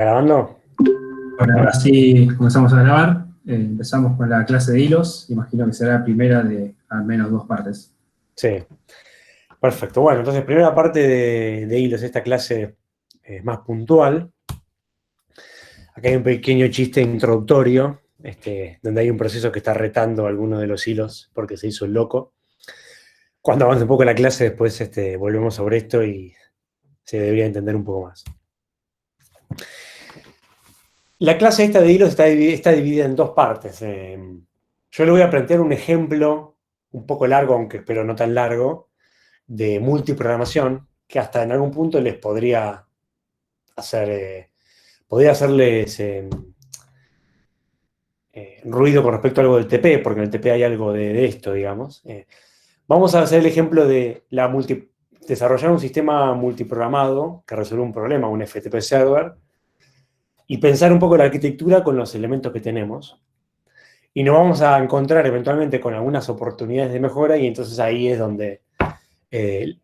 ¿Grabando? Bueno, ahora sí comenzamos a grabar. Empezamos con la clase de hilos. Imagino que será la primera de al menos dos partes. Sí, perfecto. Bueno, entonces, primera parte de hilos, esta clase más puntual. Acá hay un pequeño chiste introductorio, donde hay un proceso que está retando alguno de los hilos porque se hizo el loco. Cuando avance un poco la clase, después volvemos sobre esto y se debería entender un poco más. La clase esta de hilos está dividida en dos partes. Yo le voy a plantear un ejemplo un poco largo, aunque espero no tan largo, de multiprogramación, que hasta en algún punto les podría hacerles ruido con respecto a algo del TP, porque en el TP hay algo de esto, digamos. Vamos a hacer el ejemplo de desarrollar un sistema multiprogramado que resuelve un problema, un FTP server, y pensar un poco la arquitectura con los elementos que tenemos. Y nos vamos a encontrar eventualmente con algunas oportunidades de mejora, y entonces ahí es donde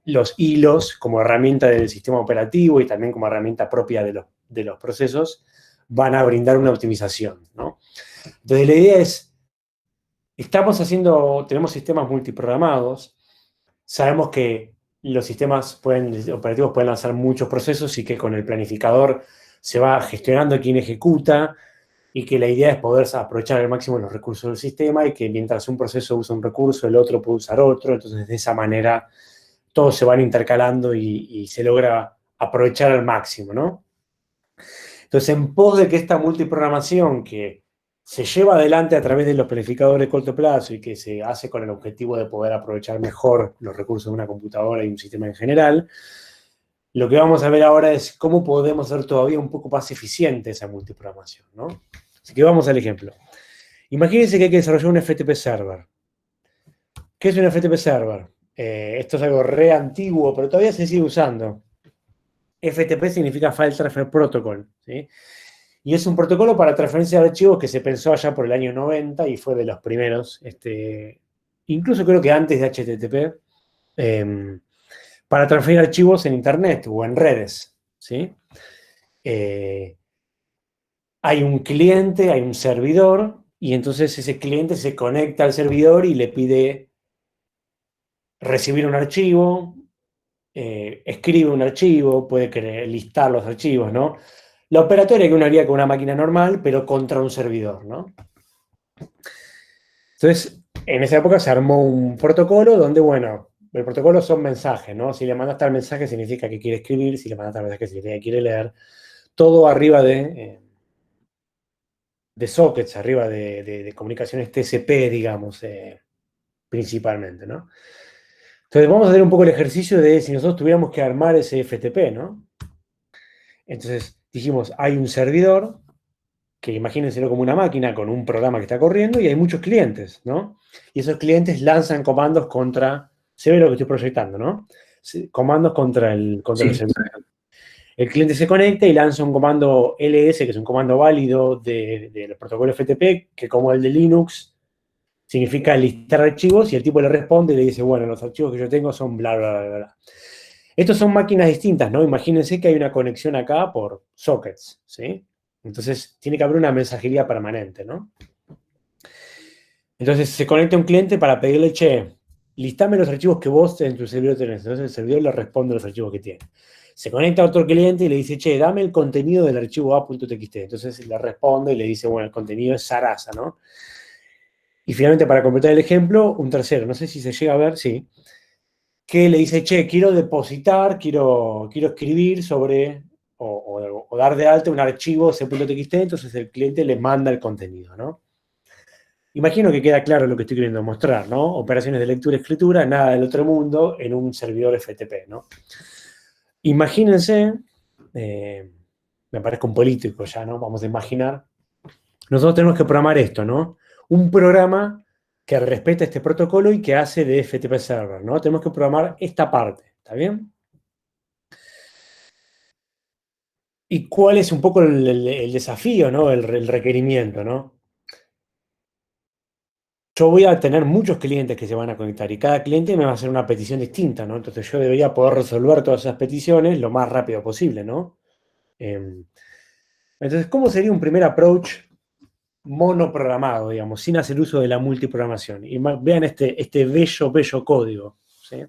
los hilos como herramienta del sistema operativo y también como herramienta propia de los procesos van a brindar una optimización, ¿no? Entonces la idea es, tenemos sistemas multiprogramados, sabemos que los sistemas operativos pueden lanzar muchos procesos y que con el planificador se va gestionando quién ejecuta y que la idea es poder aprovechar al máximo los recursos del sistema y que mientras un proceso usa un recurso, el otro puede usar otro, entonces de esa manera todos se van intercalando y se logra aprovechar al máximo, ¿no? Entonces, en pos de que esta multiprogramación que se lleva adelante a través de los planificadores de corto plazo y que se hace con el objetivo de poder aprovechar mejor los recursos de una computadora y un sistema en general, lo que vamos a ver ahora es cómo podemos hacer todavía un poco más eficiente esa multiprogramación, ¿no? Así que vamos al ejemplo. Imagínense que hay que desarrollar un FTP server. ¿Qué es un FTP server? Esto es algo re antiguo, pero todavía se sigue usando. FTP significa File Transfer Protocol, ¿sí? Y es un protocolo para transferencia de archivos que se pensó allá por el año 90 y fue de los primeros, incluso creo que antes de HTTP, para transferir archivos en Internet o en redes, ¿sí? Hay un cliente, hay un servidor, y entonces ese cliente se conecta al servidor y le pide recibir un archivo, escribe un archivo, puede listar los archivos, ¿no? La operatoria que uno haría con una máquina normal, pero contra un servidor, ¿no? Entonces, en esa época se armó un protocolo donde, bueno, el protocolo son mensajes, ¿no? Si le mandas tal mensaje significa que quiere escribir, si le mandas tal mensaje significa que quiere leer. Todo arriba de sockets, arriba de comunicaciones TCP, digamos, principalmente, ¿no? Entonces vamos a hacer un poco el ejercicio de si nosotros tuviéramos que armar ese FTP, ¿no? Entonces dijimos, hay un servidor, que imagínenselo como una máquina con un programa que está corriendo, y hay muchos clientes, ¿no? Y esos clientes lanzan comandos se ve lo que estoy proyectando, ¿no? Comandos contra el Sí, servidor. El cliente se conecta y lanza un comando ls, que es un comando válido del protocolo FTP, que como el de Linux, significa listar archivos, y el tipo le responde y le dice, bueno, los archivos que yo tengo son bla, bla, bla, bla. Estos son máquinas distintas, ¿no? Imagínense que hay una conexión acá por sockets, ¿sí? Entonces tiene que haber una mensajería permanente, ¿no? Entonces se conecta un cliente para pedirle, che, listame los archivos que vos en tu servidor tenés. Entonces el servidor le responde los archivos que tiene. Se conecta a otro cliente y le dice, che, dame el contenido del archivo a.txt. Entonces le responde y le dice, bueno, el contenido es Sarasa, ¿no? Y finalmente, para completar el ejemplo, un tercero, no sé si se llega a ver, sí, que le dice, che, quiero depositar, quiero escribir sobre, o dar de alta un archivo c.txt, entonces el cliente le manda el contenido, ¿no? Imagino que queda claro lo que estoy queriendo mostrar, ¿no? Operaciones de lectura y escritura, nada del otro mundo, en un servidor FTP, ¿no? Imagínense, me parezco un político ya, ¿no? Vamos a imaginar. Nosotros tenemos que programar esto, ¿no? Un programa que respeta este protocolo y que hace de FTP server, ¿no? Tenemos que programar esta parte, ¿está bien? ¿Y cuál es un poco el desafío, ¿no? El requerimiento, ¿no? Yo voy a tener muchos clientes que se van a conectar y cada cliente me va a hacer una petición distinta, ¿no? Entonces yo debería poder resolver todas esas peticiones lo más rápido posible, ¿no? Entonces, ¿cómo sería un primer approach monoprogramado, digamos, sin hacer uso de la multiprogramación? Y vean este bello código, ¿sí?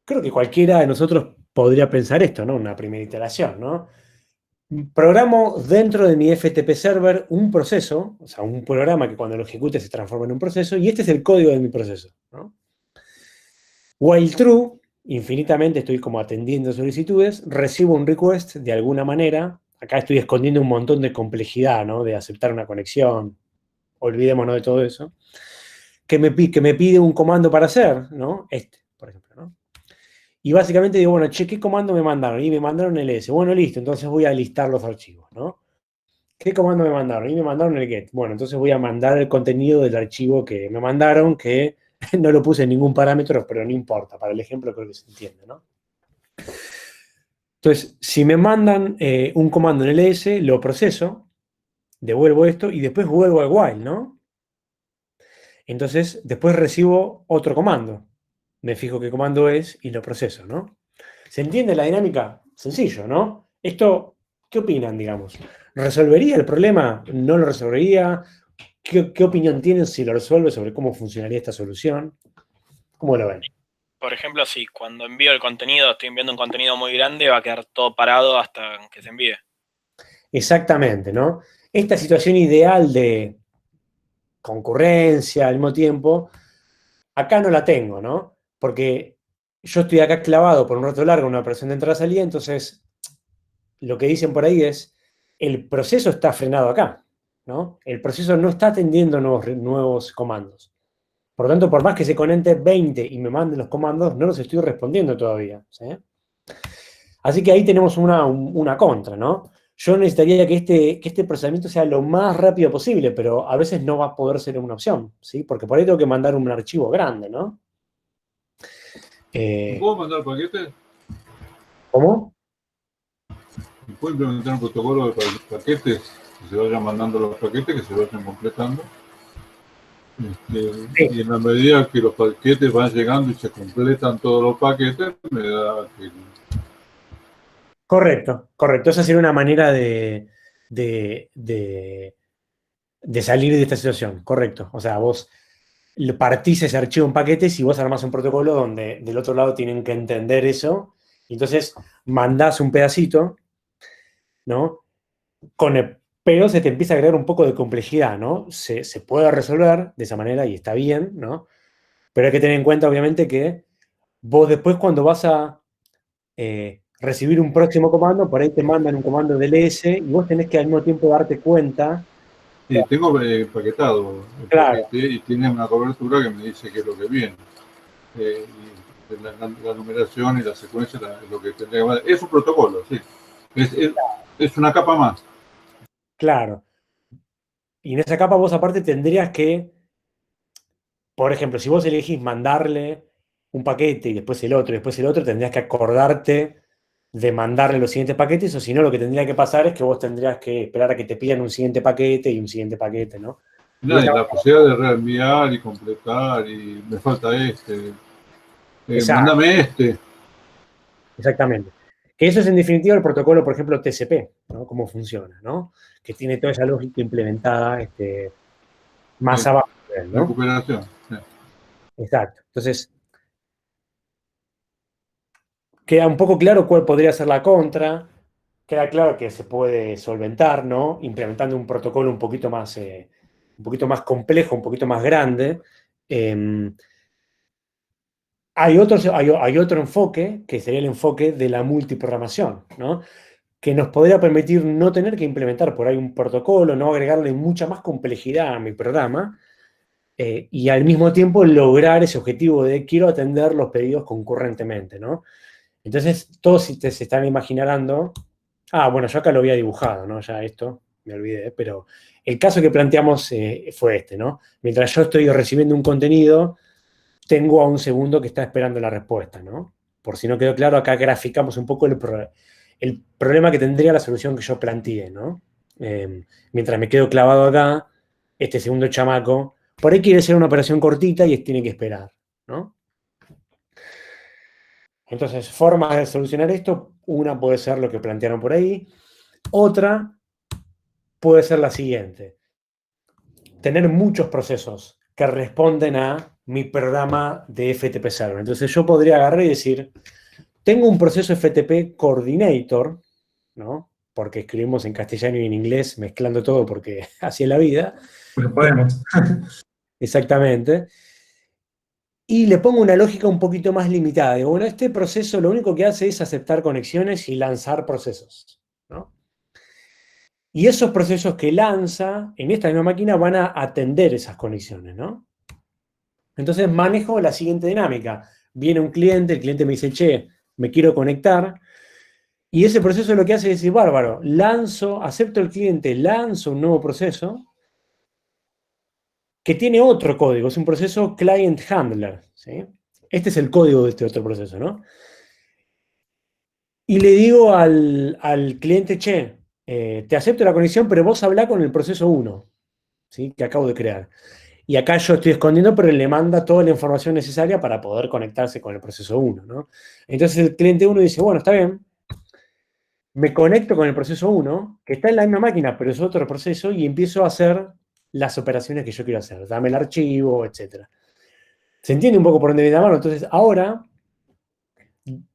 Creo que cualquiera de nosotros podría pensar esto, ¿no? Una primera iteración, ¿no? Programo dentro de mi FTP server un proceso, o sea, un programa que cuando lo ejecute se transforma en un proceso, y este es el código de mi proceso, ¿no? While true, infinitamente estoy como atendiendo solicitudes, recibo un request de alguna manera, acá estoy escondiendo un montón de complejidad, ¿no? De aceptar una conexión, olvidémonos de todo eso, que me pide un comando para hacer, ¿no? Por ejemplo, ¿no? Y básicamente digo, bueno, che, ¿qué comando me mandaron? Y me mandaron el S. Bueno, listo, entonces voy a listar los archivos, ¿no? ¿Qué comando me mandaron? Y me mandaron el get. Bueno, entonces voy a mandar el contenido del archivo que me mandaron, que no lo puse en ningún parámetro, pero no importa. Para el ejemplo creo que se entiende, ¿no? Entonces, si me mandan un comando en ls, lo proceso, devuelvo esto y después vuelvo al while, ¿no? Entonces, después recibo otro comando. Me fijo qué comando es y lo proceso, ¿no? ¿Se entiende la dinámica? Sencillo, ¿no? Esto, ¿qué opinan, digamos? ¿Resolvería el problema? ¿No lo resolvería? ¿Qué opinión tienen si lo resuelve sobre cómo funcionaría esta solución? ¿Cómo lo ven? Por ejemplo, si cuando envío el contenido, estoy enviando un contenido muy grande, va a quedar todo parado hasta que se envíe. Exactamente, ¿no? Esta situación ideal de concurrencia al mismo tiempo, acá no la tengo, ¿no? Porque yo estoy acá clavado por un rato largo en una operación de entrada-salida, entonces lo que dicen por ahí es, el proceso está frenado acá, ¿no? El proceso no está atendiendo nuevos comandos. Por lo tanto, por más que se conecte 20 y me manden los comandos, no los estoy respondiendo todavía, ¿sí? Así que ahí tenemos una contra, ¿no? Yo necesitaría que este procesamiento sea lo más rápido posible, pero a veces no va a poder ser una opción, ¿sí? Porque por ahí tengo que mandar un archivo grande, ¿no? ¿Puedo mandar paquetes? ¿Cómo? ¿Puedo implementar un protocolo de paquetes? Que se vayan mandando los paquetes, que se vayan completando. Sí. Y en la medida que los paquetes van llegando y se completan todos los paquetes, me da que... Correcto, correcto. Esa sería una manera de salir de esta situación, correcto. O sea, vos partís ese archivo en paquetes y vos armás un protocolo donde del otro lado tienen que entender eso. Y entonces mandás un pedacito, ¿no? Pero se te empieza a agregar un poco de complejidad, ¿no? Se puede resolver de esa manera y está bien, ¿no? Pero hay que tener en cuenta, obviamente, que vos después cuando vas a recibir un próximo comando, por ahí te mandan un comando del S y vos tenés que al mismo tiempo darte cuenta. Sí, tengo empaquetado el Claro. paquete y tiene una cobertura que me dice qué es lo que viene. Y la numeración y la secuencia es lo que tendría que mandar. Es un protocolo, sí. Es una capa más. Claro. Y en esa capa vos aparte tendrías que, por ejemplo, si vos elegís mandarle un paquete y después el otro, tendrías que acordarte de mandarle los siguientes paquetes, o si no, lo que tendría que pasar es que vos tendrías que esperar a que te pidan un siguiente paquete y un siguiente paquete, ¿no? Y la posibilidad de reenviar y completar, y me falta este. Mándame este. Exactamente. Que eso es en definitiva el protocolo, por ejemplo, TCP, ¿no? Cómo funciona, ¿no? Que tiene toda esa lógica implementada más abajo, ¿no? Recuperación. Sí. Exacto. Entonces, queda un poco claro cuál podría ser la contra, queda claro que se puede solventar, ¿no? Implementando un protocolo un poquito más complejo, un poquito más grande. Hay otro enfoque, que sería el enfoque de la multiprogramación, ¿no? Que nos podría permitir no tener que implementar por ahí un protocolo, no agregarle mucha más complejidad a mi programa, y al mismo tiempo lograr ese objetivo de quiero atender los pedidos concurrentemente, ¿no? Entonces, todos se están imaginando, bueno, yo acá lo había dibujado, ¿no? Ya esto, me olvidé, pero el caso que planteamos fue este, ¿no? Mientras yo estoy recibiendo un contenido, tengo a un segundo que está esperando la respuesta, ¿no? Por si no quedó claro, acá graficamos un poco el problema que tendría la solución que yo planteé, ¿no? Mientras me quedo clavado acá, este segundo chamaco, por ahí quiere ser una operación cortita y tiene que esperar, ¿no? Entonces, formas de solucionar esto, Una puede ser lo que plantearon por ahí. Otra puede ser la siguiente. Tener muchos procesos que responden a mi programa de FTP Server. Entonces yo podría agarrar y decir, tengo un proceso FTP Coordinator, ¿no? Porque escribimos en castellano y en inglés, mezclando todo porque así es la vida. Pues podemos. Exactamente. Y le pongo una lógica un poquito más limitada. Digo, bueno, este proceso lo único que hace es aceptar conexiones y lanzar procesos, ¿no? Y esos procesos que lanza en esta misma máquina van a atender esas conexiones, ¿no? Entonces manejo la siguiente dinámica. Viene un cliente, el cliente me dice, che, me quiero conectar. Y ese proceso lo que hace es decir, bárbaro, acepto el cliente, lanzo un nuevo proceso que tiene otro código, es un proceso client handler, ¿sí? Este es el código de este otro proceso, ¿no? Y le digo al cliente, che, te acepto la conexión, pero vos hablá con el proceso 1, ¿sí? Que acabo de crear. Y acá yo estoy escondiendo, pero le manda toda la información necesaria para poder conectarse con el proceso 1, ¿no? Entonces el cliente 1 dice, bueno, está bien, me conecto con el proceso 1, que está en la misma máquina, pero es otro proceso, y empiezo a hacer las operaciones que yo quiero hacer. Dame el archivo, etc. ¿Se entiende un poco por dónde viene la mano? Entonces, ahora,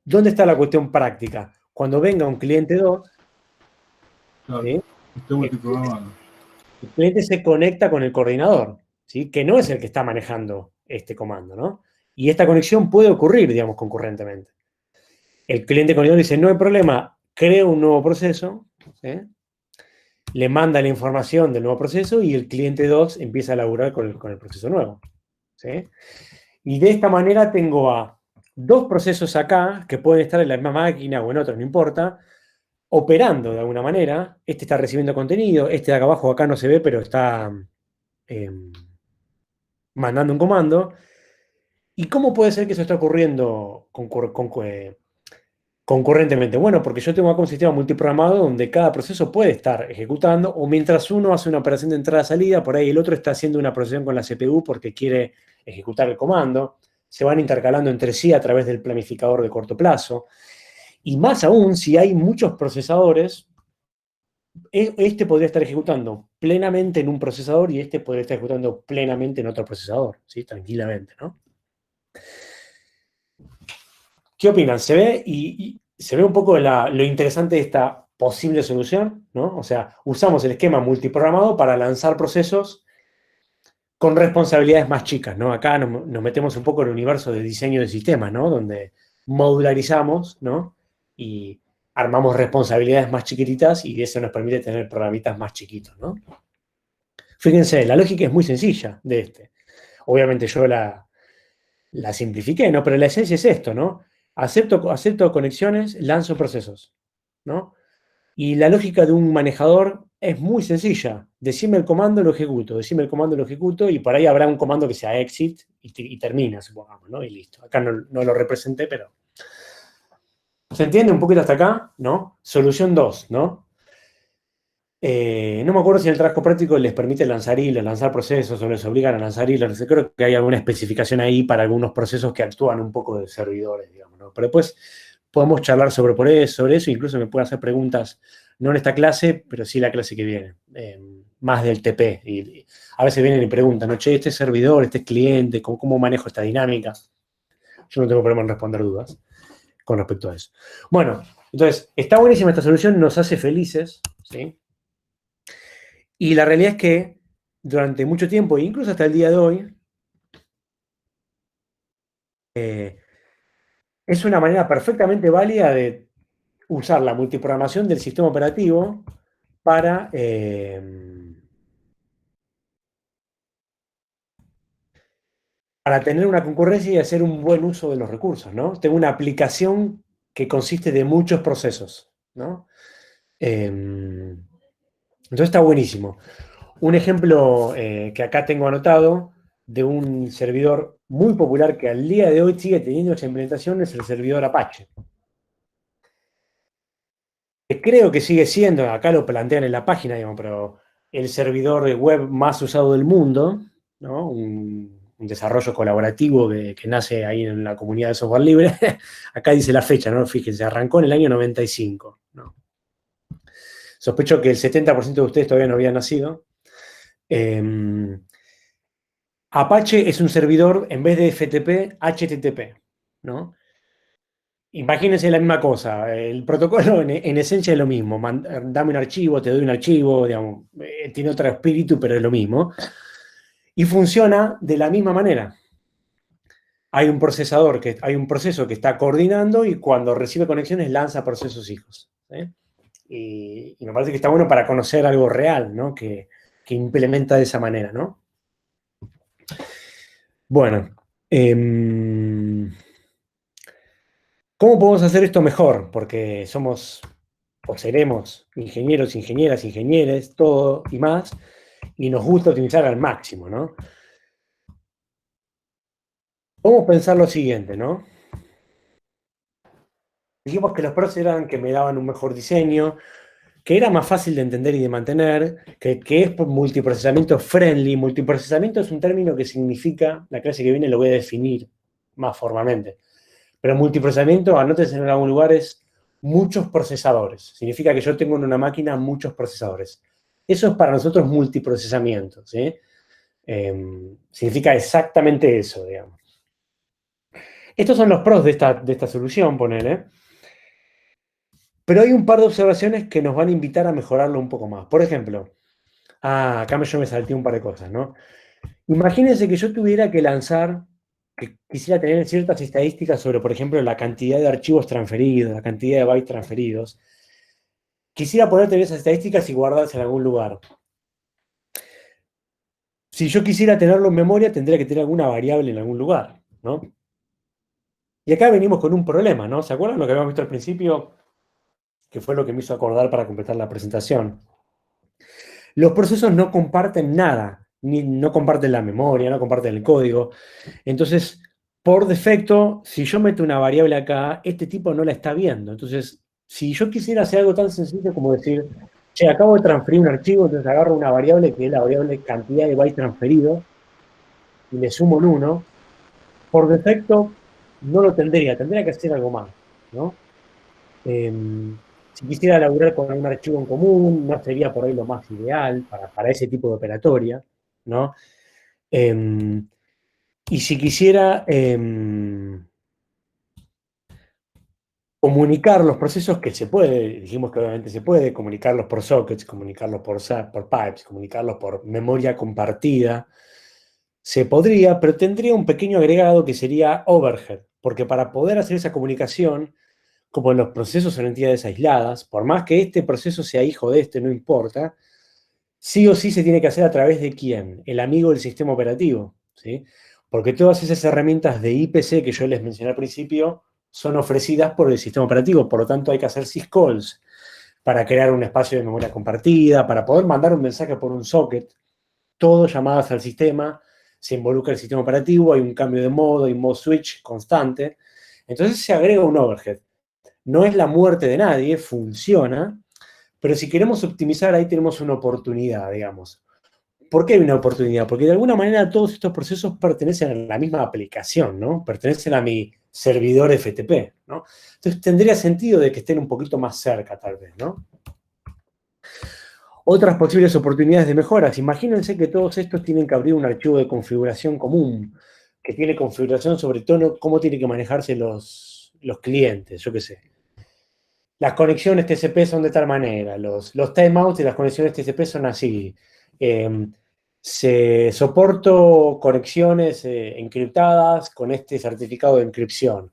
¿dónde está la cuestión práctica? Cuando venga un cliente 2, Claro, ¿sí? estoy multiprogramando. El cliente se conecta con el coordinador, ¿sí? Que no es el que está manejando este comando, ¿no? Y esta conexión puede ocurrir, digamos, concurrentemente. El cliente coordinador dice, no hay problema, creo un nuevo proceso, ¿sí? Le manda la información del nuevo proceso y el cliente 2 empieza a laburar con el proceso nuevo, ¿sí? Y de esta manera tengo a dos procesos acá, que pueden estar en la misma máquina o en otra, no importa, operando de alguna manera. Este está recibiendo contenido, este de acá abajo acá no se ve, pero está mandando un comando. ¿Y cómo puede ser que eso está ocurriendo concurrentemente? Bueno, porque yo tengo acá un sistema multiprogramado donde cada proceso puede estar ejecutando, o mientras uno hace una operación de entrada-salida, por ahí el otro está haciendo una procesión con la CPU porque quiere ejecutar el comando. Se van intercalando entre sí a través del planificador de corto plazo. Y más aún, si hay muchos procesadores, este podría estar ejecutando plenamente en un procesador y este podría estar ejecutando plenamente en otro procesador, ¿sí? Tranquilamente, ¿no? ¿Qué opinan? ¿Se ve? Y se ve un poco lo interesante de esta posible solución, ¿no? O sea, usamos el esquema multiprogramado para lanzar procesos con responsabilidades más chicas, ¿no? Acá nos metemos un poco en el universo de diseño de sistemas, ¿no? Donde modularizamos, ¿no? Y armamos responsabilidades más chiquititas y eso nos permite tener programitas más chiquitos, ¿no? Fíjense, la lógica es muy sencilla de este. Obviamente yo la simplifiqué, ¿no? Pero la esencia es esto, ¿no? Acepto conexiones, lanzo procesos, ¿no? Y la lógica de un manejador es muy sencilla. Decime el comando, lo ejecuto. Decime el comando, lo ejecuto. Y por ahí habrá un comando que sea exit y termina, supongamos, ¿no? Y listo. Acá no lo representé, pero... ¿Se entiende un poquito hasta acá? ¿No? Solución 2, ¿no? No me acuerdo si en el trabajo práctico les permite lanzar hilos, lanzar procesos o les obligan a lanzar hilos. No sé, creo que hay alguna especificación ahí para algunos procesos que actúan un poco de servidores, digamos, ¿no? Pero después podemos charlar sobre eso. Incluso me pueden hacer preguntas, no en esta clase, pero sí la clase que viene, más del TP. Y a veces vienen y preguntan, ¿no? Che, este servidor, este cliente, ¿cómo manejo esta dinámica? Yo no tengo problema en responder dudas con respecto a eso. Bueno, entonces, está buenísima esta solución, nos hace felices, ¿sí? Y la realidad es que durante mucho tiempo, incluso hasta el día de hoy, es una manera perfectamente válida de usar la multiprogramación del sistema operativo para tener una concurrencia y hacer un buen uso de los recursos, ¿no? Tengo una aplicación que consiste de muchos procesos, ¿no? Entonces está buenísimo. Un ejemplo que acá tengo anotado de un servidor muy popular que al día de hoy sigue teniendo esa implementación es el servidor Apache. Que creo que sigue siendo, acá lo plantean en la página, digamos, pero el servidor de web más usado del mundo, ¿no? un desarrollo colaborativo que nace ahí en la comunidad de software libre. Acá dice la fecha, ¿no? Fíjense, arrancó en el año 95, ¿no? Sospecho que el 70% de ustedes todavía no habían nacido. Apache es un servidor, en vez de FTP, HTTP, ¿no? Imagínense la misma cosa, el protocolo en esencia es lo mismo, dame un archivo, te doy un archivo, digamos, tiene otro espíritu, pero es lo mismo. Y funciona de la misma manera. Hay un proceso que está coordinando y cuando recibe conexiones lanza procesos hijos. ¿Sí? Y me parece que está bueno para conocer algo real, ¿no? Que implementa de esa manera, ¿no? Bueno, ¿cómo podemos hacer esto mejor? Porque somos o seremos ingenieros, ingenieras, ingenieres, todo y más, y nos gusta utilizar al máximo, ¿no? Vamos a pensar lo siguiente, ¿no? Dijimos que los pros eran que me daban un mejor diseño, que era más fácil de entender y de mantener, que es multiprocesamiento friendly. Multiprocesamiento es un término que significa, la clase que viene lo voy a definir más formalmente, pero multiprocesamiento, anótense en algún lugar, es muchos procesadores. Significa que yo tengo en una máquina muchos procesadores. Eso es para nosotros multiprocesamiento, ¿sí? Significa exactamente eso, digamos. Estos son los pros de esta solución, ponele. Pero hay un par de observaciones que nos van a invitar a mejorarlo un poco más. Por ejemplo, acá yo me salté un par de cosas, ¿no? Imagínense que yo tuviera que lanzar, que quisiera tener ciertas estadísticas sobre, por ejemplo, la cantidad de archivos transferidos, la cantidad de bytes transferidos. Quisiera poder tener esas estadísticas y guardarlas en algún lugar. Si yo quisiera tenerlo en memoria, tendría que tener alguna variable en algún lugar, ¿no? Y acá venimos con un problema, ¿no? ¿Se acuerdan lo que habíamos visto al principio? Que fue lo que me hizo acordar para completar la presentación. Los procesos no comparten nada, no comparten la memoria, no comparten el código. Entonces, por defecto, si yo meto una variable acá, este tipo no la está viendo. Entonces, si yo quisiera hacer algo tan sencillo como decir, che, acabo de transferir un archivo, entonces agarro una variable que es la variable cantidad de bytes transferidos y le sumo un 1, por defecto no lo tendría que hacer algo más, ¿no? Si quisiera laburar con un archivo en común, no sería por ahí lo más ideal para ese tipo de operatoria, ¿no? Y si quisiera comunicar los procesos, que se puede, dijimos que obviamente se puede, comunicarlos por sockets, comunicarlos por pipes, comunicarlos por memoria compartida, se podría, pero tendría un pequeño agregado que sería overhead, porque para poder hacer esa comunicación, como los procesos son entidades aisladas, por más que este proceso sea hijo de este, no importa, sí o sí se tiene que hacer a través de ¿quién? El amigo del sistema operativo, ¿sí? Porque todas esas herramientas de IPC que yo les mencioné al principio son ofrecidas por el sistema operativo, por lo tanto hay que hacer syscalls para crear un espacio de memoria compartida, para poder mandar un mensaje por un socket, todo llamadas al sistema, se involucra el sistema operativo, hay un cambio de modo, hay un mode switch constante, entonces se agrega un overhead. No es la muerte de nadie, funciona, pero si queremos optimizar, ahí tenemos una oportunidad, digamos. ¿Por qué hay una oportunidad? Porque de alguna manera todos estos procesos pertenecen a la misma aplicación, ¿no? Pertenecen a mi servidor FTP, ¿no? Entonces tendría sentido de que estén un poquito más cerca, tal vez, ¿no? Otras posibles oportunidades de mejoras. Imagínense que todos estos tienen que abrir un archivo de configuración común, que tiene configuración sobre todo cómo tienen que manejarse los clientes, yo qué sé. Las conexiones TCP son de tal manera, los timeouts y las conexiones TCP son así. Soporto conexiones encriptadas con este certificado de encripción.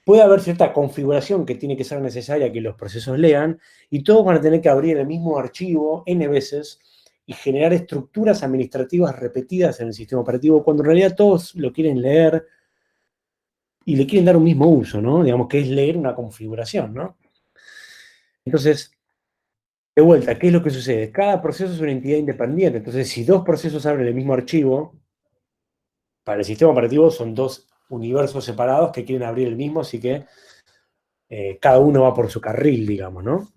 Puede haber cierta configuración que tiene que ser necesaria que los procesos lean y todos van a tener que abrir el mismo archivo N veces y generar estructuras administrativas repetidas en el sistema operativo cuando en realidad todos lo quieren leer y le quieren dar un mismo uso, ¿no? Digamos que es leer una configuración, ¿no? Entonces, de vuelta, ¿qué es lo que sucede? Cada proceso es una entidad independiente. Entonces, si dos procesos abren el mismo archivo, para el sistema operativo son dos universos separados que quieren abrir el mismo, así que cada uno va por su carril, digamos, ¿no?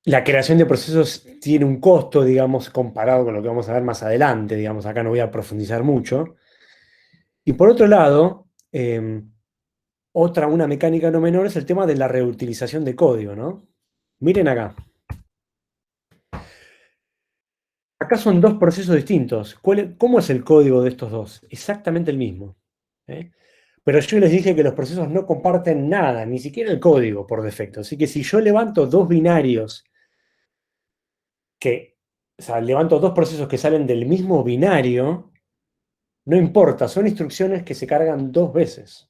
la creación de procesos tiene un costo, digamos, comparado con lo que vamos a ver más adelante, digamos, acá no voy a profundizar mucho. Y por otro lado, una mecánica no menor es el tema de la reutilización de código, ¿no? Miren acá. Acá son dos procesos distintos. ¿Cómo es el código de estos dos? Exactamente el mismo. ¿Eh? Pero yo les dije que los procesos no comparten nada, ni siquiera el código por defecto. Así que si yo levanto dos binarios o sea, levanto dos procesos que salen del mismo binario, no importa, son instrucciones que se cargan dos veces.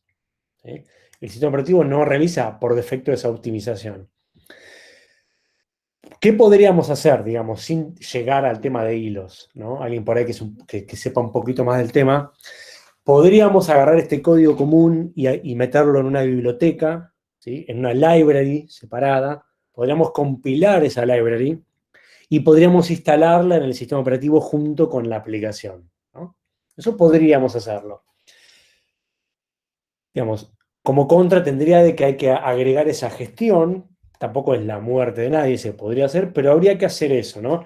¿Sí? El sistema operativo no realiza por defecto esa optimización. ¿Qué podríamos hacer, digamos, sin llegar al tema de hilos, ¿no? Alguien por ahí que sepa un poquito más del tema. Podríamos agarrar este código común y meterlo en una biblioteca, ¿sí? En una library separada. Podríamos compilar esa library y podríamos instalarla en el sistema operativo junto con la aplicación, ¿no? Eso podríamos hacerlo. Digamos, como contra tendría de que hay que agregar esa gestión. Tampoco es la muerte de nadie, se podría hacer, pero habría que hacer eso, ¿no?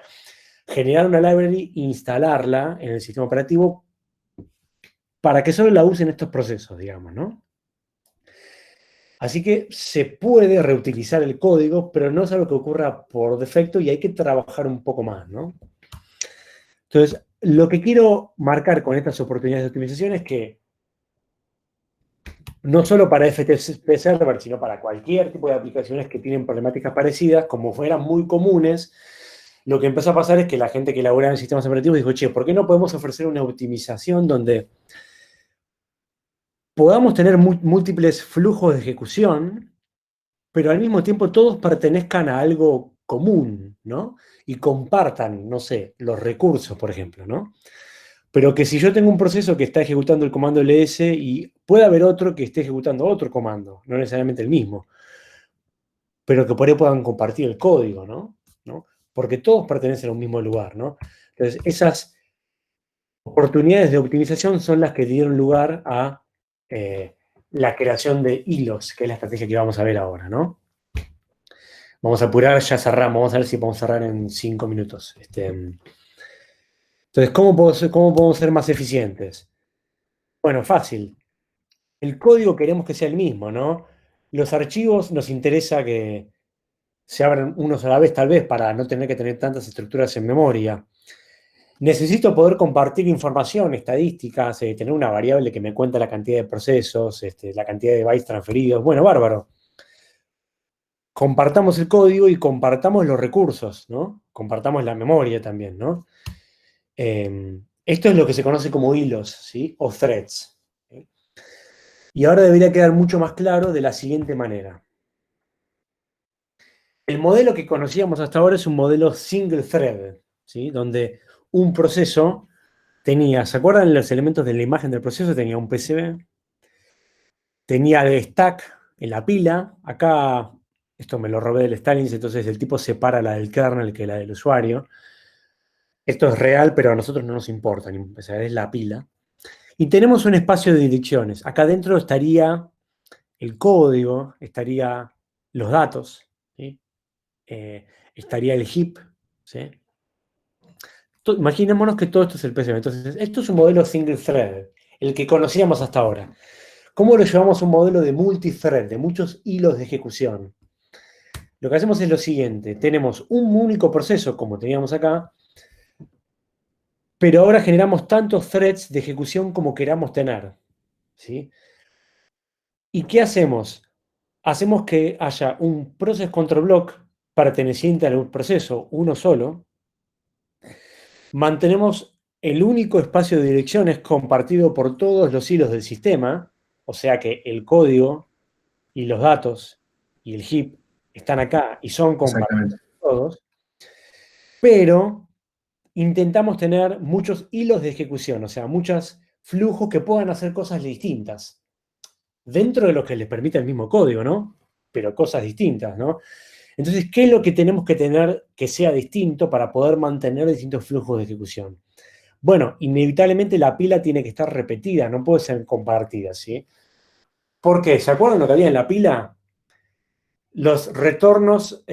Generar una library, instalarla en el sistema operativo para que solo la usen estos procesos, digamos, ¿no? Así que se puede reutilizar el código, pero no es algo que ocurra por defecto y hay que trabajar un poco más, ¿no? Entonces, lo que quiero marcar con estas oportunidades de optimización es que no solo para FTP Server, sino para cualquier tipo de aplicaciones que tienen problemáticas parecidas, como fueran muy comunes, lo que empezó a pasar es que la gente que elabora en sistemas operativos dijo, che, ¿por qué no podemos ofrecer una optimización donde podamos tener múltiples flujos de ejecución, pero al mismo tiempo todos pertenezcan a algo común, ¿no? Y compartan, no sé, los recursos, por ejemplo, ¿no? Pero que si yo tengo un proceso que está ejecutando el comando ls y puede haber otro que esté ejecutando otro comando, no necesariamente el mismo, pero que por ahí puedan compartir el código, ¿no? Porque todos pertenecen a un mismo lugar, ¿no? Entonces, esas oportunidades de optimización son las que dieron lugar a la creación de hilos, que es la estrategia que vamos a ver ahora, ¿no? Vamos a apurar, ya cerramos, vamos a ver si podemos cerrar en 5 minutos. Entonces, ¿cómo podemos ser más eficientes? Bueno, fácil. El código queremos que sea el mismo, ¿no? Los archivos nos interesa que se abran unos a la vez, tal vez, para no tener que tener tantas estructuras en memoria. Necesito poder compartir información, estadísticas, tener una variable que me cuenta la cantidad de procesos, la cantidad de bytes transferidos. Bueno, bárbaro. Compartamos el código y compartamos los recursos, ¿no? Compartamos la memoria también, ¿no? Esto es lo que se conoce como hilos, ¿sí? O threads. ¿Sí? Y ahora debería quedar mucho más claro de la siguiente manera. El modelo que conocíamos hasta ahora es un modelo single thread, ¿sí? Donde un proceso tenía, ¿se acuerdan los elementos de la imagen del proceso? Tenía un PCB, tenía el stack en la pila, acá, esto me lo robé del Stalin, entonces el tipo separa la del kernel que la del usuario. Esto es real, pero a nosotros no nos importa, o sea, es la pila. Y tenemos un espacio de direcciones. Acá adentro estaría el código, estaría los datos, ¿sí? Estaría el heap, ¿sí? Imaginémonos que todo esto es el PCB. Entonces, esto es un modelo single thread, el que conocíamos hasta ahora. ¿Cómo lo llevamos a un modelo de multithread, de muchos hilos de ejecución? Lo que hacemos es lo siguiente. Tenemos un único proceso, como teníamos acá, pero ahora generamos tantos threads de ejecución como queramos tener, ¿sí? ¿Y qué hacemos? Hacemos que haya un process control block perteneciente al proceso, uno solo. Mantenemos el único espacio de direcciones compartido por todos los hilos del sistema, o sea que el código y los datos y el heap están acá y son compartidos todos, pero intentamos tener muchos hilos de ejecución, o sea, muchos flujos que puedan hacer cosas distintas, dentro de lo que les permite el mismo código, ¿no? Pero cosas distintas, ¿no? Entonces, ¿qué es lo que tenemos que tener que sea distinto para poder mantener distintos flujos de ejecución? Bueno, inevitablemente la pila tiene que estar repetida, no puede ser compartida, ¿sí? ¿Por qué? ¿Se acuerdan lo que había en la pila? Los retornos,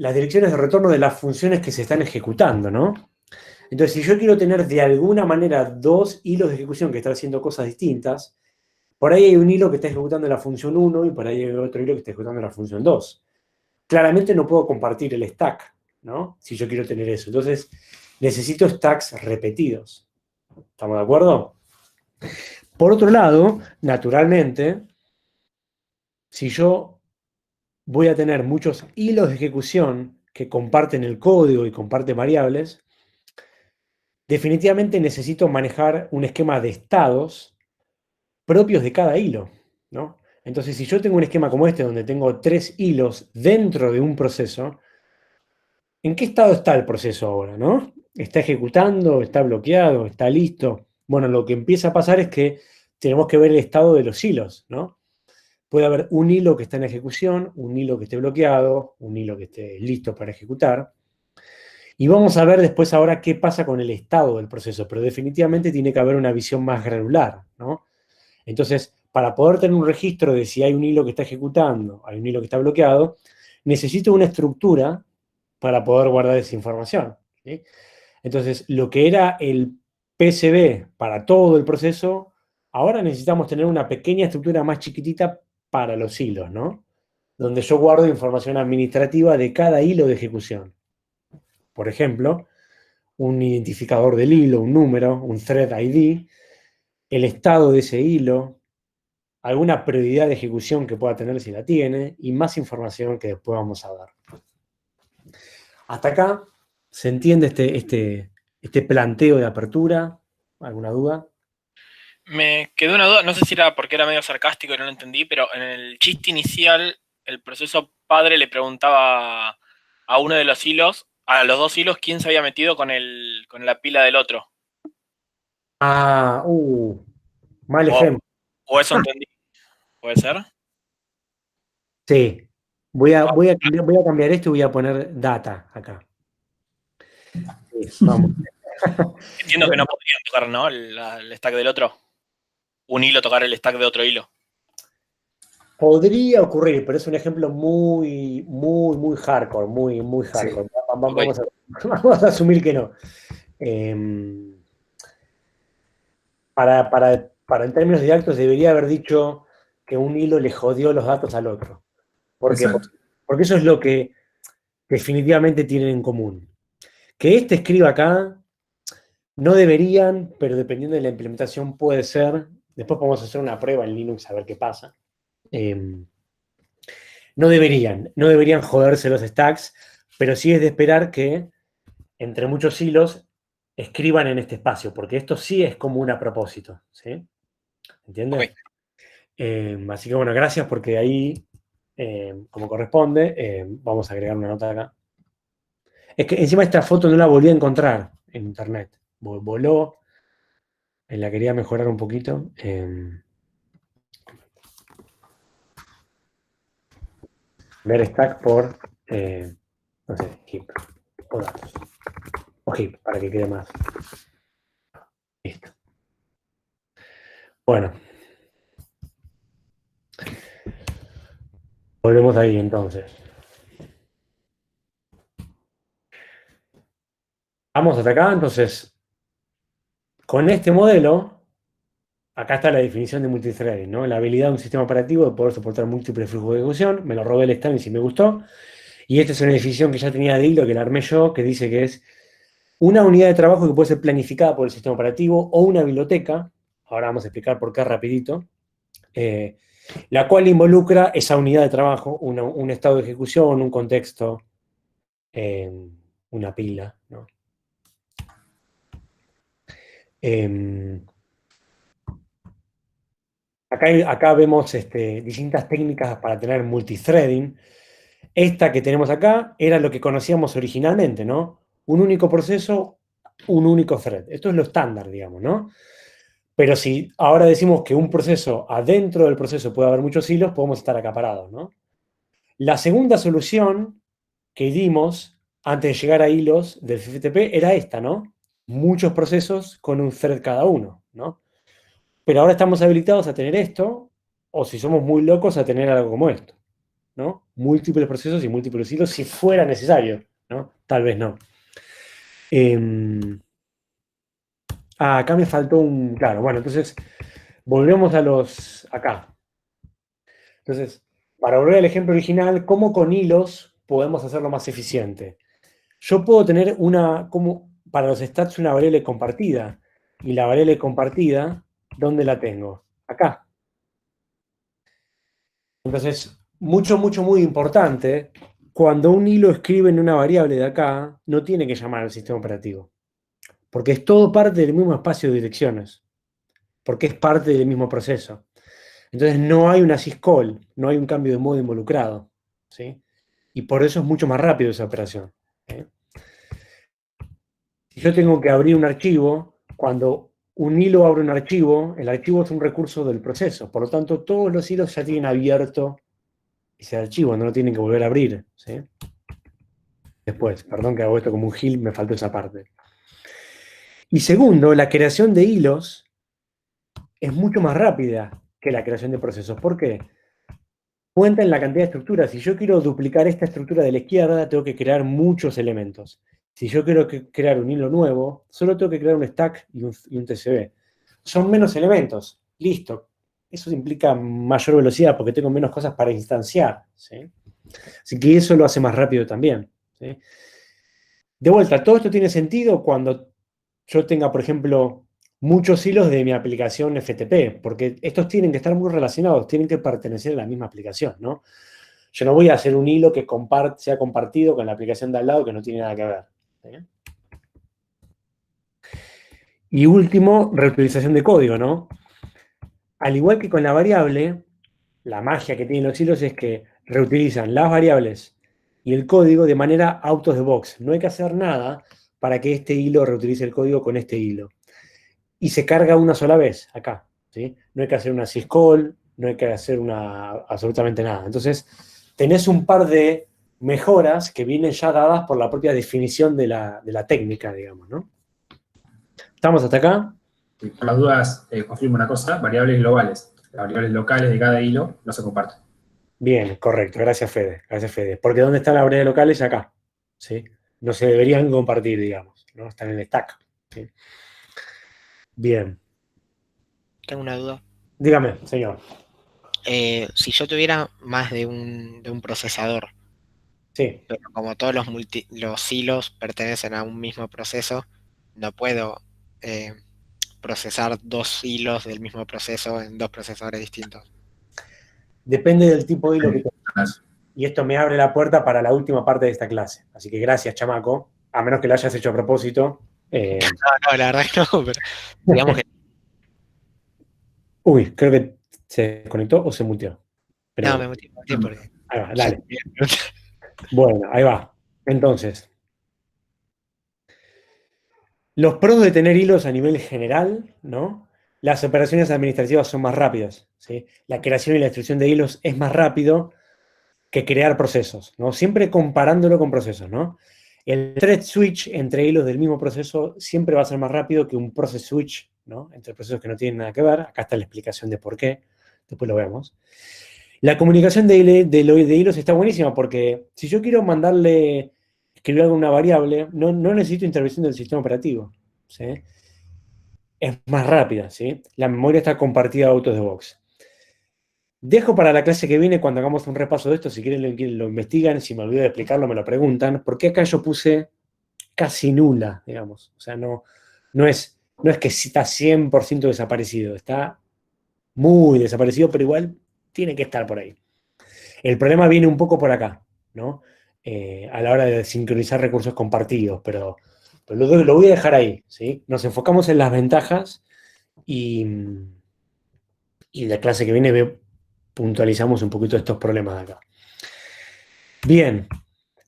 las direcciones de retorno de las funciones que se están ejecutando, ¿no? Entonces, si yo quiero tener de alguna manera dos hilos de ejecución que están haciendo cosas distintas, por ahí hay un hilo que está ejecutando la función 1 y por ahí hay otro hilo que está ejecutando la función 2. Claramente no puedo compartir el stack, ¿no? Si yo quiero tener eso. Entonces, necesito stacks repetidos. ¿Estamos de acuerdo? Por otro lado, naturalmente, si yo voy a tener muchos hilos de ejecución que comparten el código y comparten variables, definitivamente necesito manejar un esquema de estados propios de cada hilo, ¿no? Entonces, si yo tengo un esquema como este, donde tengo 3 hilos dentro de un proceso, ¿en qué estado está el proceso ahora, no? ¿Está ejecutando? ¿Está bloqueado? ¿Está listo? Bueno, lo que empieza a pasar es que tenemos que ver el estado de los hilos, ¿no? Puede haber un hilo que está en ejecución, un hilo que esté bloqueado, un hilo que esté listo para ejecutar. Y vamos a ver después ahora qué pasa con el estado del proceso, pero definitivamente tiene que haber una visión más granular, ¿no? Entonces, para poder tener un registro de si hay un hilo que está ejecutando, hay un hilo que está bloqueado, necesito una estructura para poder guardar esa información, ¿sí? Entonces, lo que era el PCB para todo el proceso, ahora necesitamos tener una pequeña estructura más chiquitita para los hilos, ¿no? Donde yo guardo información administrativa de cada hilo de ejecución. Por ejemplo, un identificador del hilo, un número, un thread ID, el estado de ese hilo, alguna prioridad de ejecución que pueda tener si la tiene, y más información que después vamos a ver. Hasta acá, ¿se entiende este planteo de apertura? ¿Alguna duda? Me quedó una duda, no sé si era porque era medio sarcástico y no lo entendí, pero en el chiste inicial, el proceso padre le preguntaba a uno de los hilos, a los dos hilos, quién se había metido con la pila del otro. Ah, mal ejemplo. O eso entendí. ¿Puede ser? Sí. Voy a cambiar esto y voy a poner data acá. Sí, vamos. Entiendo que no podrían tocar, ¿no? El stack del otro. Un hilo tocar el stack de otro hilo. Podría ocurrir, pero es un ejemplo muy, muy, muy hardcore, muy, muy hardcore. Sí. Vamos a asumir que no. Para en términos didácticos debería haber dicho que un hilo le jodió los datos al otro. ¿Por qué? Porque eso es lo que definitivamente tienen en común. Que este escriba acá, no deberían, pero dependiendo de la implementación puede ser. Después podemos hacer una prueba en Linux a ver qué pasa. No deberían joderse los stacks, pero sí es de esperar que entre muchos hilos escriban en este espacio, porque esto sí es común a propósito, ¿sí? ¿Entiendes? Okay. Así que bueno, gracias porque ahí, como corresponde, vamos a agregar una nota acá. Es que encima esta foto no la volví a encontrar en internet. Voló, la quería mejorar un poquito. Ver stack por, no sé, heap o datos. O heap, para que quede más. Listo. Bueno. Volvemos ahí entonces. Vamos hasta acá, entonces, con este modelo, acá está la definición de multithreading, ¿no? La habilidad de un sistema operativo de poder soportar múltiples flujos de ejecución. Me lo robé el Stalin si me gustó. Y esta es una definición que ya tenía de hilo, que la armé yo, que dice que es una unidad de trabajo que puede ser planificada por el sistema operativo o una biblioteca. Ahora vamos a explicar por qué rapidito. La cual involucra esa unidad de trabajo, un estado de ejecución, un contexto, una pila, ¿no? Acá vemos distintas técnicas para tener multithreading. Esta que tenemos acá era lo que conocíamos originalmente, ¿no? Un único proceso, un único thread. Esto es lo estándar, digamos, ¿no? Pero si ahora decimos que un proceso, adentro del proceso puede haber muchos hilos, podemos estar acaparados, ¿no? La segunda solución que dimos antes de llegar a hilos del FTP era esta, ¿no? Muchos procesos con un thread cada uno, ¿no? Pero ahora estamos habilitados a tener esto, o si somos muy locos, a tener algo como esto. ¿no? Múltiples procesos y múltiples hilos si fuera necesario, ¿no? Tal vez no. Acá me faltó un... Claro, bueno, entonces volvemos acá. Entonces, para volver al ejemplo original, ¿cómo con hilos podemos hacerlo más eficiente? Yo puedo tener para los stats, una variable compartida. Y la variable compartida, ¿dónde la tengo? Acá. Entonces, muy importante, cuando un hilo escribe en una variable de acá, no tiene que llamar al sistema operativo. Porque es todo parte del mismo espacio de direcciones. Porque es parte del mismo proceso. Entonces no hay una syscall, no hay un cambio de modo involucrado, ¿sí? Y por eso es mucho más rápido esa operación, ¿sí? Si yo tengo que abrir un archivo, cuando un hilo abre un archivo, el archivo es un recurso del proceso. Por lo tanto, todos los hilos ya tienen abierto ese archivo, no lo tienen que volver a abrir, ¿sí? Después, perdón que hago esto como un gil, me faltó esa parte. Y segundo, la creación de hilos es mucho más rápida que la creación de procesos. ¿Por qué? Cuenta en la cantidad de estructuras. Si yo quiero duplicar esta estructura de la izquierda, tengo que crear muchos elementos. Si yo quiero crear un hilo nuevo, solo tengo que crear un stack y un TCB. Son menos elementos. Listo. Eso implica mayor velocidad porque tengo menos cosas para instanciar, ¿sí? Así que eso lo hace más rápido también, ¿sí? De vuelta, todo esto tiene sentido cuando yo tenga, por ejemplo, muchos hilos de mi aplicación FTP, porque estos tienen que estar muy relacionados, tienen que pertenecer a la misma aplicación, ¿no? Yo no voy a hacer un hilo que sea compartido con la aplicación de al lado que no tiene nada que ver, ¿sí? Y último, reutilización de código, ¿no? Al igual que con la variable, la magia que tienen los hilos es que reutilizan las variables y el código de manera out of the box. No hay que hacer nada para que este hilo reutilice el código con este hilo. Y se carga una sola vez, acá, ¿sí? No hay que hacer una syscall, no hay que hacer absolutamente nada. Entonces, tenés un par de mejoras que vienen ya dadas por la propia definición de la técnica, digamos, ¿no? ¿Estamos hasta acá? Y por las dudas, confirmo una cosa, variables globales. Las variables locales de cada hilo no se comparten. Bien, correcto. Gracias, Fede. Gracias, Fede. Porque ¿dónde están las variables locales? Acá, ¿sí? No se deberían compartir, digamos, ¿no? Están en el stack, ¿sí? Bien. Tengo una duda. Dígame, señor. Si yo tuviera más de un procesador, Sí. pero como todos los hilos pertenecen a un mismo proceso, no puedo procesar dos hilos del mismo proceso en dos procesadores distintos. Depende del tipo de hilo que tengas. Y esto me abre la puerta para la última parte de esta clase. Así que gracias, chamaco. A menos que lo hayas hecho a propósito. No, la verdad que no, pero digamos que... Uy, creo que se desconectó o se muteó. Pero No, me metí porque... ahí va, dale. Bueno, ahí va. Entonces, los pros de tener hilos a nivel general, ¿no? Las operaciones administrativas son más rápidas, ¿sí? La creación y la destrucción de hilos es más rápido que crear procesos, ¿no? Siempre comparándolo con procesos, ¿no? El thread switch entre hilos del mismo proceso siempre va a ser más rápido que un process switch, ¿no? Entre procesos que no tienen nada que ver. Acá está la explicación de por qué. Después lo vemos. La comunicación de hilos está buenísima porque si yo quiero escribir algo en una variable, no necesito intervención del sistema operativo, ¿sí? Es más rápida, ¿sí? La memoria está compartida out of the box. Dejo para la clase que viene, cuando hagamos un repaso de esto, si quieren lo investigan, si me olvido de explicarlo, me lo preguntan, porque acá yo puse casi nula, digamos. O sea, no es que está 100% desaparecido, está muy desaparecido, pero igual tiene que estar por ahí. El problema viene un poco por acá, ¿no? A la hora de sincronizar recursos compartidos, pero lo voy a dejar ahí, ¿sí? Nos enfocamos en las ventajas y la clase que viene puntualizamos un poquito estos problemas de acá. Bien,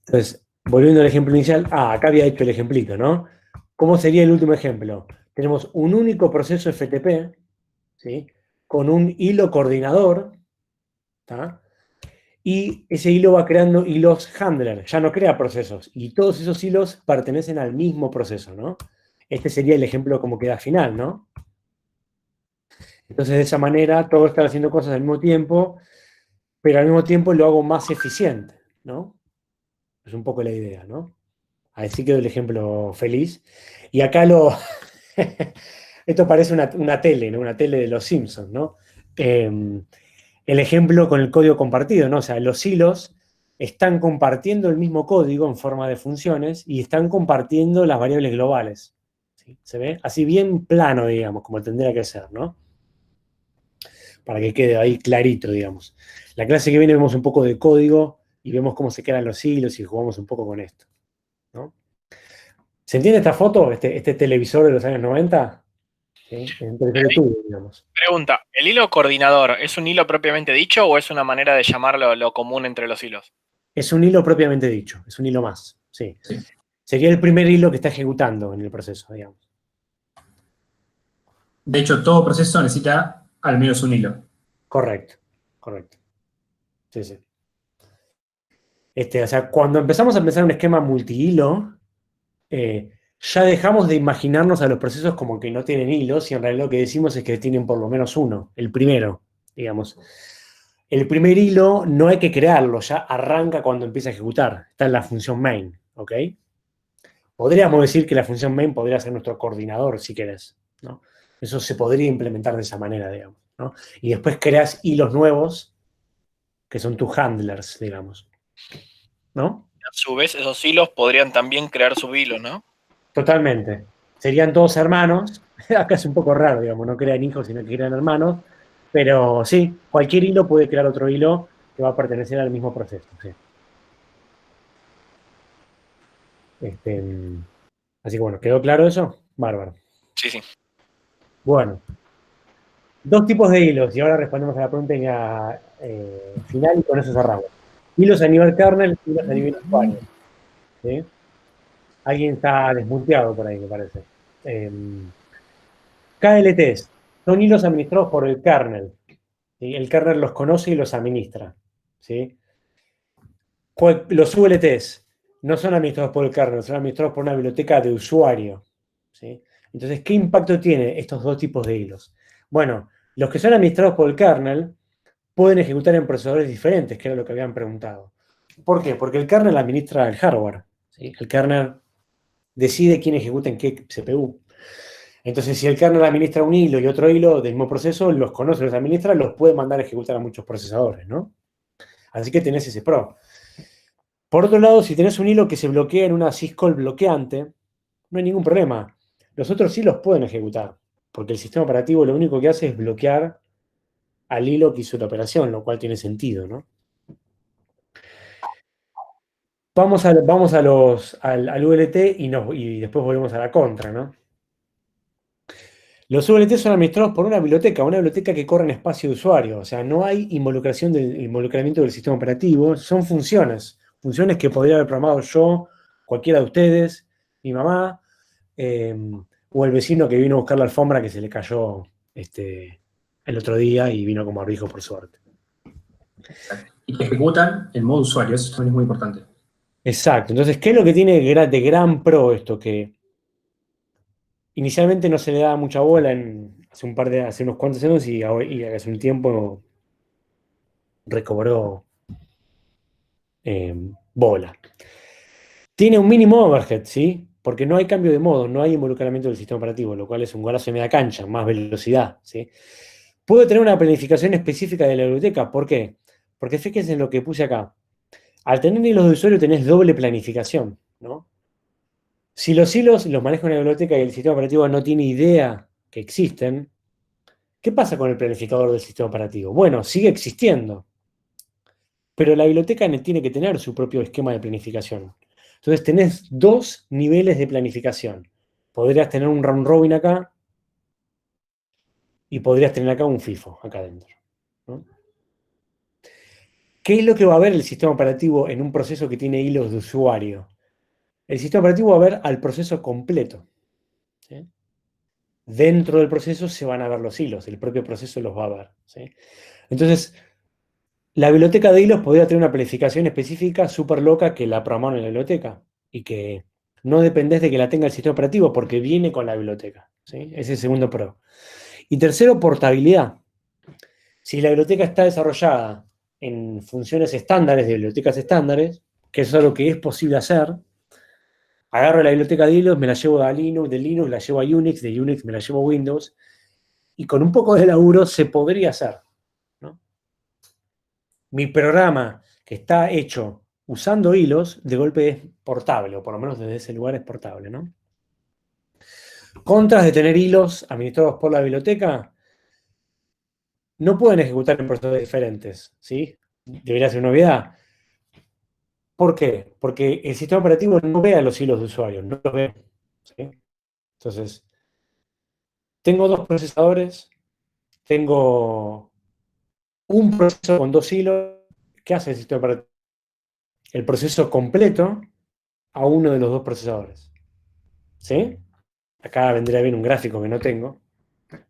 entonces, volviendo al ejemplo inicial, acá había hecho el ejemplito, ¿no? ¿Cómo sería el último ejemplo? Tenemos un único proceso FTP, ¿sí? Con un hilo coordinador, ¿tá? Y ese hilo va creando hilos handler, ya no crea procesos, y todos esos hilos pertenecen al mismo proceso, ¿no? Este sería el ejemplo como queda final, ¿no? Entonces, de esa manera, todos están haciendo cosas al mismo tiempo, pero al mismo tiempo lo hago más eficiente, ¿no? Es un poco la idea, ¿no? Así quedó el ejemplo feliz. Y acá esto parece una tele, ¿no? Una tele de los Simpsons, ¿no? El ejemplo con el código compartido, ¿no? O sea, los hilos están compartiendo el mismo código en forma de funciones y están compartiendo las variables globales. ¿Sí? ¿Se ve? Así bien plano, digamos, como tendría que ser, ¿no? Para que quede ahí clarito, digamos. La clase que viene vemos un poco de código y vemos cómo se quedan los hilos y jugamos un poco con esto, ¿no? ¿Se entiende esta foto? Este televisor de los años 90. ¿Sí? Un televisor de tubo, digamos. Pregunta, ¿el hilo coordinador es un hilo propiamente dicho o es una manera de llamarlo lo común entre los hilos? Es un hilo propiamente dicho, es un hilo más, sí. Sí. Sería el primer hilo que está ejecutando en el proceso, digamos. De hecho, todo proceso necesita al menos un hilo. Correcto, correcto. Sí, sí. O sea, cuando empezamos a pensar un esquema multihilo, ya dejamos de imaginarnos a los procesos como que no tienen hilos y en realidad lo que decimos es que tienen por lo menos uno, el primero, digamos. El primer hilo no hay que crearlo, ya arranca cuando empieza a ejecutar. Está en la función main, ¿ok? Podríamos decir que la función main podría ser nuestro coordinador, si querés, ¿no? Eso se podría implementar de esa manera, digamos, ¿no? Y después creas hilos nuevos que son tus handlers, digamos, ¿no? A su vez, esos hilos podrían también crear subhilos, ¿no? Totalmente. Serían todos hermanos. Acá es un poco raro, digamos, no crean hijos, sino que crean hermanos. Pero sí, cualquier hilo puede crear otro hilo que va a pertenecer al mismo proceso. Sí. Así que bueno, ¿quedó claro eso? Bárbaro. Sí, sí. Bueno, dos tipos de hilos, y ahora respondemos a la pregunta final y con eso cerramos. Hilos a nivel kernel, hilos a nivel usuario. ¿Sí? Alguien está desmuteado por ahí, me parece. KLTs son hilos administrados por el kernel. ¿Sí? El kernel los conoce y los administra. ¿Sí? Los ULTs no son administrados por el kernel, son administrados por una biblioteca de usuario. ¿Sí? Entonces, ¿qué impacto tiene estos dos tipos de hilos? Bueno, los que son administrados por el kernel pueden ejecutar en procesadores diferentes, que era lo que habían preguntado. ¿Por qué? Porque el kernel administra el hardware. ¿Sí? El kernel decide quién ejecuta en qué CPU. Entonces, si el kernel administra un hilo y otro hilo del mismo proceso, los conoce, los administra, los puede mandar a ejecutar a muchos procesadores, ¿no? Así que tenés ese pro. Por otro lado, si tenés un hilo que se bloquea en una syscall bloqueante, no hay ningún problema. Los otros hilos pueden ejecutar, porque el sistema operativo lo único que hace es bloquear al hilo que hizo la operación, lo cual tiene sentido, ¿no? Vamos al ULT y después volvemos a la contra, ¿no? Los ULT son administrados por una biblioteca que corre en espacio de usuario. O sea, no hay involucramiento del sistema operativo. Son funciones que podría haber programado yo, cualquiera de ustedes, mi mamá, o el vecino que vino a buscar la alfombra que se le cayó el otro día y vino como barbijo por suerte. Y que ejecutan en modo usuario, eso también es muy importante. Exacto. Entonces, ¿qué es lo que tiene de gran pro esto? Que inicialmente no se le daba mucha bola hace unos cuantos años y hace un tiempo recobró bola. Tiene un mínimo overhead, ¿sí? Porque no hay cambio de modo, no hay involucramiento del sistema operativo, lo cual es un golazo de media cancha, más velocidad, ¿sí? Puede tener una planificación específica de la biblioteca. ¿Por qué? Porque fíjense en lo que puse acá. Al tener hilos de usuario tenés doble planificación, ¿no? Si los hilos los maneja una biblioteca y el sistema operativo no tiene idea que existen, ¿qué pasa con el planificador del sistema operativo? Bueno, sigue existiendo, pero la biblioteca tiene que tener su propio esquema de planificación. Entonces tenés dos niveles de planificación. Podrías tener un round robin acá y podrías tener acá un FIFO, acá adentro, ¿no? ¿Qué es lo que va a ver el sistema operativo en un proceso que tiene hilos de usuario? El sistema operativo va a ver al proceso completo, ¿sí? Dentro del proceso se van a ver los hilos, el propio proceso los va a ver, ¿sí? Entonces, la biblioteca de hilos podría tener una planificación específica súper loca que la programaron en la biblioteca y que no dependés de que la tenga el sistema operativo porque viene con la biblioteca, ¿sí? Ese es el segundo pro. Y tercero, portabilidad. Si la biblioteca está desarrollada en funciones estándares, de bibliotecas estándares, que eso es lo que es posible hacer. Agarro la biblioteca de hilos, me la llevo a Linux, de Linux la llevo a Unix, de Unix me la llevo a Windows, y con un poco de laburo se podría hacer, ¿no? Mi programa que está hecho usando hilos, de golpe es portable, o por lo menos desde ese lugar es portable, ¿no? Contras de tener hilos administrados por la biblioteca: no pueden ejecutar en procesos diferentes, ¿sí? Debería ser una obviedad. ¿Por qué? Porque el sistema operativo no ve a los hilos de usuario, no los ve, ¿sí? Entonces, tengo dos procesadores, tengo un proceso con dos hilos. ¿Qué hace el sistema operativo? El proceso completo a uno de los dos procesadores, ¿sí? Acá vendría bien un gráfico que no tengo.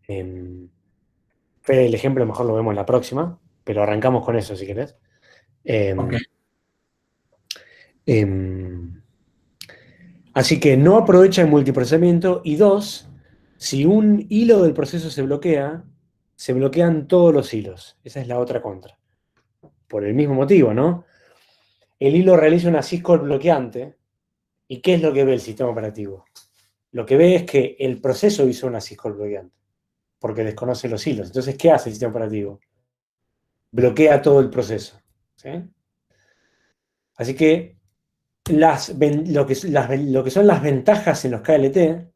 Fede, el ejemplo mejor lo vemos en la próxima, pero arrancamos con eso si querés. Ok. Así que no aprovecha el multiprocesamiento. Y dos, si un hilo del proceso se bloquea, se bloquean todos los hilos. Esa es la otra contra. Por el mismo motivo, ¿no? El hilo realiza una syscall bloqueante. ¿Y qué es lo que ve el sistema operativo? Lo que ve es que el proceso hizo una syscall bloqueante, porque desconoce los hilos. Entonces, ¿qué hace el sistema operativo? Bloquea todo el proceso, ¿sí? Así que lo que son las ventajas en los KLT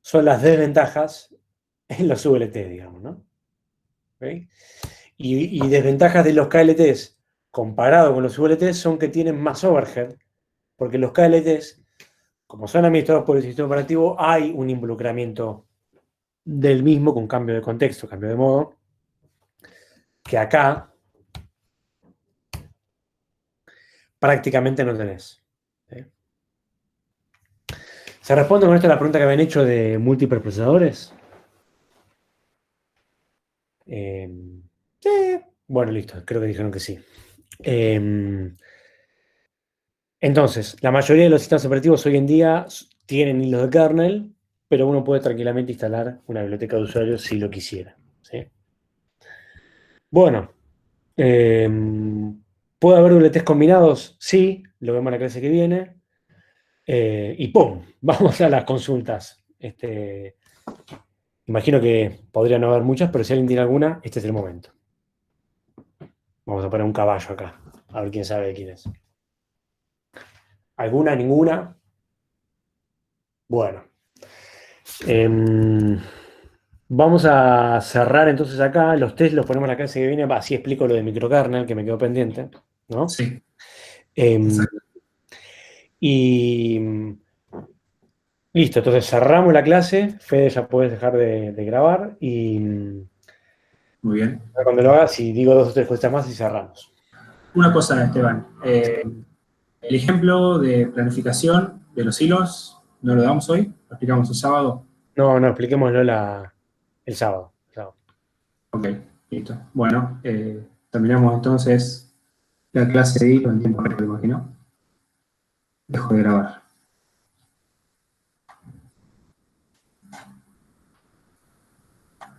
son las desventajas en los ULT, digamos, ¿no? ¿Okay? Y desventajas de los KLTs comparado con los ULT son que tienen más overhead, porque los KLTs, como son administrados por el sistema operativo, hay un involucramiento del mismo con cambio de contexto, cambio de modo, que acá prácticamente no tenés. ¿Sí? ¿Se responde con esto a la pregunta que habían hecho de múltiples procesadores? Sí. Bueno, listo, creo que dijeron que sí. Entonces, la mayoría de los sistemas operativos hoy en día tienen hilos de kernel, pero uno puede tranquilamente instalar una biblioteca de usuarios si lo quisiera, ¿sí? Bueno, ¿puede haber WLTs combinados? Sí, lo vemos en la clase que viene. Y ¡pum! Vamos a las consultas. Imagino que podrían no haber muchas, pero si alguien tiene alguna, este es el momento. Vamos a poner un caballo acá, a ver quién sabe de quién es. ¿Alguna? ¿Ninguna? Bueno. Vamos a cerrar entonces acá. Los test los ponemos en la clase que viene. Así explico lo de microkernel, que me quedó pendiente, ¿no? Sí. Exacto. Y listo, entonces cerramos la clase. Fede, ya puedes dejar de grabar. Y Muy bien. cuando lo hagas, si digo 2 o 3 cosas más y cerramos. Una cosa, Esteban. El ejemplo de planificación de los hilos, ¿no lo damos hoy? ¿Lo explicamos el sábado? No, expliquémoslo el sábado. Ok, listo. Bueno, terminamos entonces la clase de hilo en tiempo récord, imagino. Dejo de grabar.